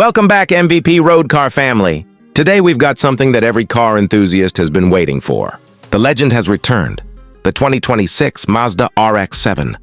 Welcome back, MVP Road Car family. Today we've got something that every car enthusiast has been waiting for. The legend has returned. The 2026 Mazda RX-7.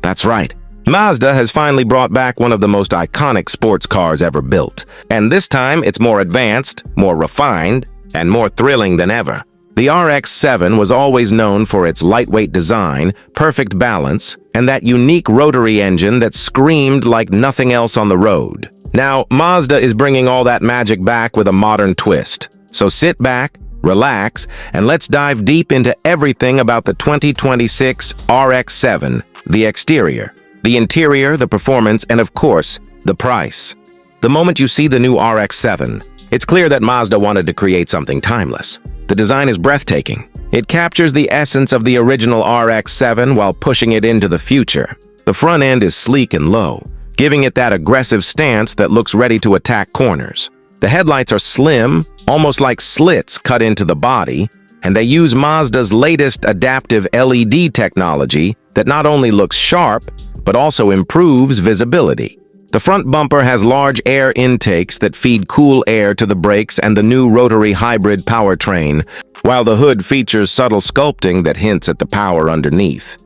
That's right. Mazda has finally brought back one of the most iconic sports cars ever built. And this time it's more advanced, more refined, and more thrilling than ever. The RX-7 was always known for its lightweight design, perfect balance, and that unique rotary engine that screamed like nothing else on the road. Now, Mazda is bringing all that magic back with a modern twist. So sit back, relax, and let's dive deep into everything about the 2026 RX-7, the exterior, the interior, the performance, and of course, the price. The moment you see the new RX-7, it's clear that Mazda wanted to create something timeless. The design is breathtaking. It captures the essence of the original RX-7 while pushing it into the future. The front end is sleek and low, giving it that aggressive stance that looks ready to attack corners. The headlights are slim, almost like slits cut into the body, and they use Mazda's latest adaptive LED technology that not only looks sharp, but also improves visibility. The front bumper has large air intakes that feed cool air to the brakes and the new rotary hybrid powertrain, while the hood features subtle sculpting that hints at the power underneath.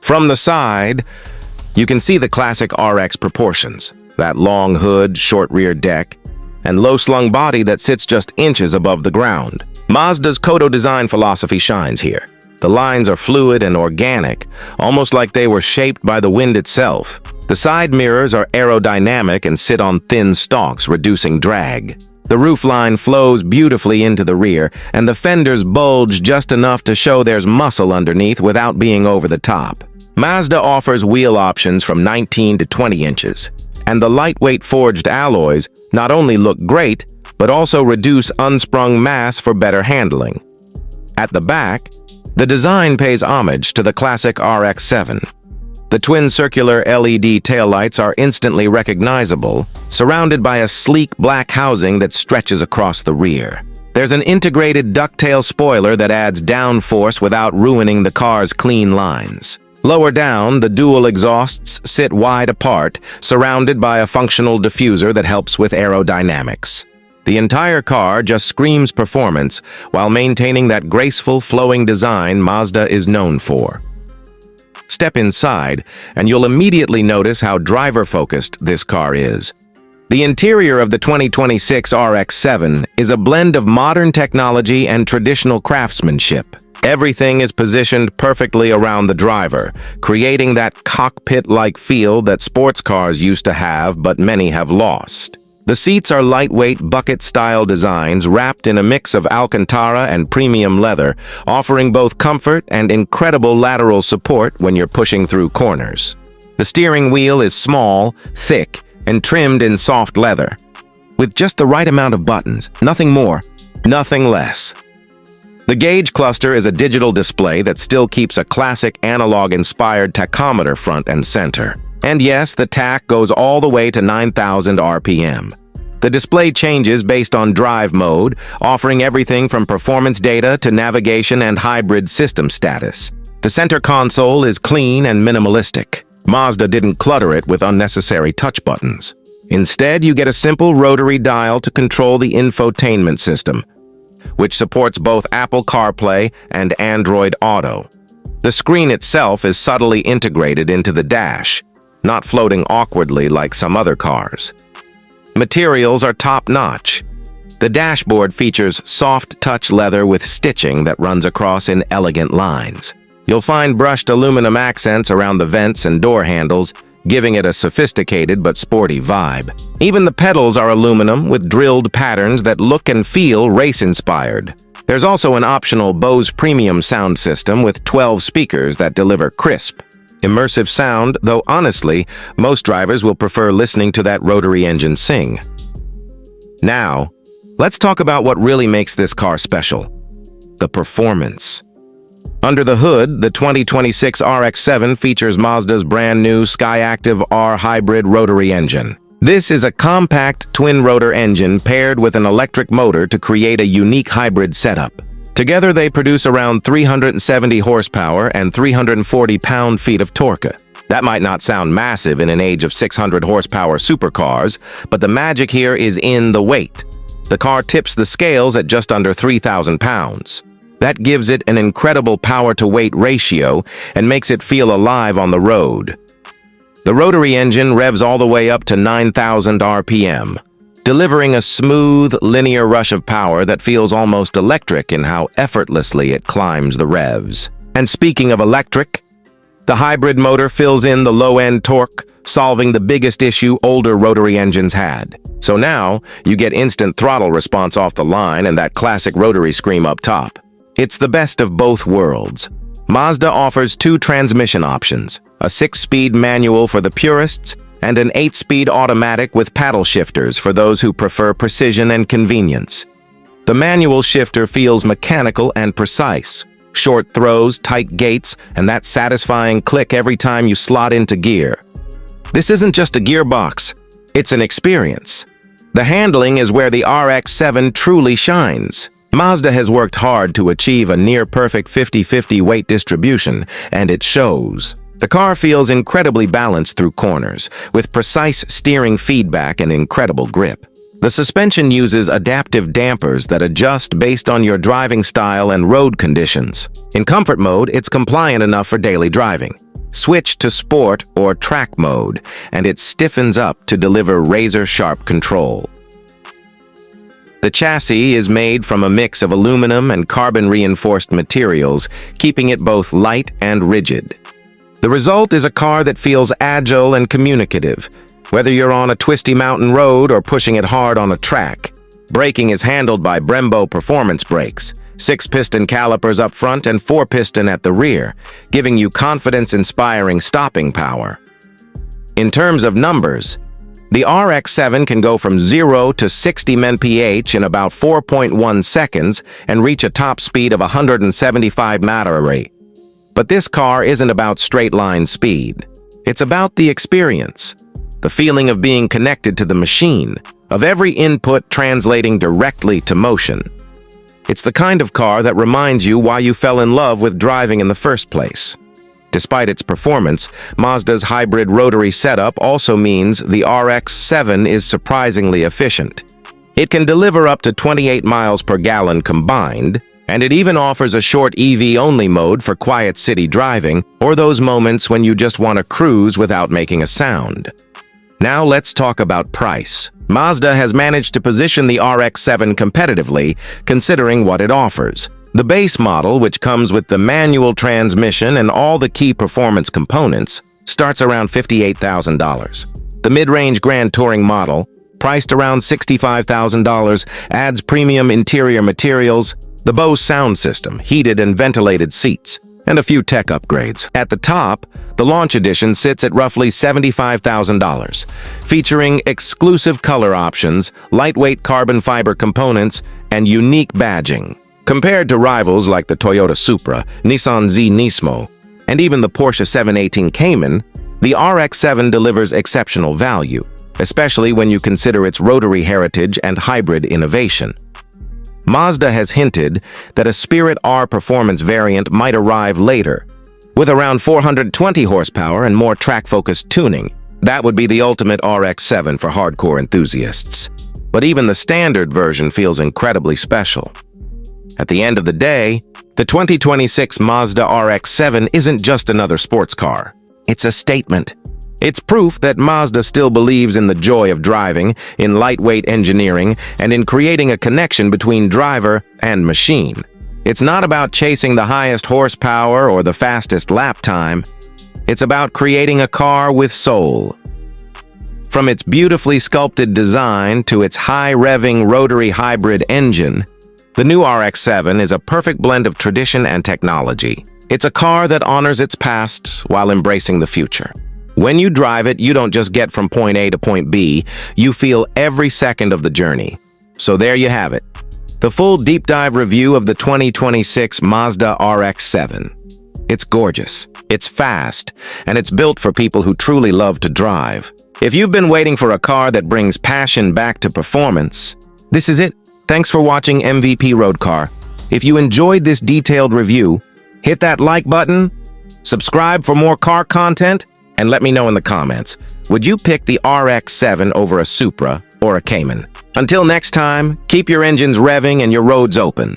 From the side, you can see the classic RX proportions, that long hood, short rear deck, and low-slung body that sits just inches above the ground. Mazda's Kodo design philosophy shines here. The lines are fluid and organic, almost like they were shaped by the wind itself. The side mirrors are aerodynamic and sit on thin stalks, reducing drag. The roofline flows beautifully into the rear, and the fenders bulge just enough to show there's muscle underneath without being over the top. Mazda offers wheel options from 19 to 20 inches, and the lightweight forged alloys not only look great, but also reduce unsprung mass for better handling. At the back, the design pays homage to the classic RX-7. The twin circular LED taillights are instantly recognizable, surrounded by a sleek black housing that stretches across the rear. There's an integrated ducktail spoiler that adds downforce without ruining the car's clean lines. Lower down, the dual exhausts sit wide apart, surrounded by a functional diffuser that helps with aerodynamics. The entire car just screams performance while maintaining that graceful, flowing design Mazda is known for. Step inside, and you'll immediately notice how driver-focused this car is. The interior of the 2026 RX-7 is a blend of modern technology and traditional craftsmanship. Everything is positioned perfectly around the driver, creating that cockpit-like feel that sports cars used to have, but many have lost. The seats are lightweight bucket-style designs wrapped in a mix of Alcantara and premium leather, offering both comfort and incredible lateral support when you're pushing through corners. The steering wheel is small, thick, and trimmed in soft leather, with just the right amount of buttons, nothing more, nothing less. The gauge cluster is a digital display that still keeps a classic analog-inspired tachometer front and center. And yes, the tach goes all the way to 9,000 RPM. The display changes based on drive mode, offering everything from performance data to navigation and hybrid system status. The center console is clean and minimalistic. Mazda didn't clutter it with unnecessary touch buttons. Instead, you get a simple rotary dial to control the infotainment system, which supports both Apple CarPlay and Android Auto. The screen itself is subtly integrated into the dash, not floating awkwardly like some other cars. Materials are top-notch. The dashboard features soft-touch leather with stitching that runs across in elegant lines. You'll find brushed aluminum accents around the vents and door handles, giving it a sophisticated but sporty vibe. Even the pedals are aluminum with drilled patterns that look and feel race-inspired. There's also an optional Bose premium sound system with 12 speakers that deliver crisp, immersive sound, though honestly, most drivers will prefer listening to that rotary engine sing. Now, let's talk about what really makes this car special: the performance. Under the hood, the 2026 RX-7 features Mazda's brand new Skyactiv R hybrid rotary engine. This is a compact twin-rotor engine paired with an electric motor to create a unique hybrid setup. Together, they produce around 370 horsepower and 340 pound-feet of torque. That might not sound massive in an age of 600 horsepower supercars, but the magic here is in the weight. The car tips the scales at just under 3,000 pounds. That gives it an incredible power-to-weight ratio and makes it feel alive on the road. The rotary engine revs all the way up to 9,000 RPM, delivering a smooth, linear rush of power that feels almost electric in how effortlessly it climbs the revs. And speaking of electric, the hybrid motor fills in the low-end torque, solving the biggest issue older rotary engines had. So now, you get instant throttle response off the line and that classic rotary scream up top. It's the best of both worlds. Mazda offers 2 transmission options, a 6-speed manual for the purists and an 8-speed automatic with paddle shifters for those who prefer precision and convenience. The manual shifter feels mechanical and precise. Short throws, tight gates, and that satisfying click every time you slot into gear. This isn't just a gearbox, it's an experience. The handling is where the RX-7 truly shines. Mazda has worked hard to achieve a near-perfect 50-50 weight distribution, and it shows. The car feels incredibly balanced through corners, with precise steering feedback and incredible grip. The suspension uses adaptive dampers that adjust based on your driving style and road conditions. In comfort mode, it's compliant enough for daily driving. Switch to sport or track mode, and it stiffens up to deliver razor-sharp control. The chassis is made from a mix of aluminum and carbon-reinforced materials, keeping it both light and rigid. The result is a car that feels agile and communicative, whether you're on a twisty mountain road or pushing it hard on a track. Braking is handled by Brembo performance brakes, 6-piston calipers up front and 4-piston at the rear, giving you confidence-inspiring stopping power. In terms of numbers, the RX-7 can go from 0 to 60 mph in about 4.1 seconds and reach a top speed of 175 mph. But this car isn't about straight-line speed. It's about the experience. The feeling of being connected to the machine, of every input translating directly to motion. It's the kind of car that reminds you why you fell in love with driving in the first place. Despite its performance, Mazda's hybrid rotary setup also means the RX-7 is surprisingly efficient. It can deliver up to 28 miles per gallon combined, and it even offers a short EV-only mode for quiet city driving or those moments when you just want to cruise without making a sound. Now let's talk about price. Mazda has managed to position the RX-7 competitively, considering what it offers. The base model, which comes with the manual transmission and all the key performance components, starts around $58,000. The mid-range Grand Touring model, priced around $65,000, adds premium interior materials, the Bose sound system, heated and ventilated seats, and a few tech upgrades. At the top, the Launch Edition sits at roughly $75,000, featuring exclusive color options, lightweight carbon fiber components, and unique badging. Compared to rivals like the Toyota Supra, Nissan Z Nismo, and even the Porsche 718 Cayman, the RX-7 delivers exceptional value, especially when you consider its rotary heritage and hybrid innovation. Mazda has hinted that a Spirit R performance variant might arrive later, with around 420 horsepower and more track-focused tuning. That would be the ultimate RX-7 for hardcore enthusiasts. But even the standard version feels incredibly special. At the end of the day, the 2026 Mazda RX-7 isn't just another sports car. It's a statement. It's proof that Mazda still believes in the joy of driving, in lightweight engineering, and in creating a connection between driver and machine. It's not about chasing the highest horsepower or the fastest lap time. It's about creating a car with soul. From its beautifully sculpted design to its high-revving rotary hybrid engine, the new RX-7 is a perfect blend of tradition and technology. It's a car that honors its past while embracing the future. When you drive it, you don't just get from point A to point B, you feel every second of the journey. So there you have it, the full deep dive review of the 2026 Mazda RX-7. It's gorgeous, it's fast, and it's built for people who truly love to drive. If you've been waiting for a car that brings passion back to performance, this is it. Thanks for watching MVP Road Car. If you enjoyed this detailed review, hit that like button, subscribe for more car content, And let me know in the comments, would you pick the RX-7 over a Supra or a Cayman? Until next time, keep your engines revving and your roads open.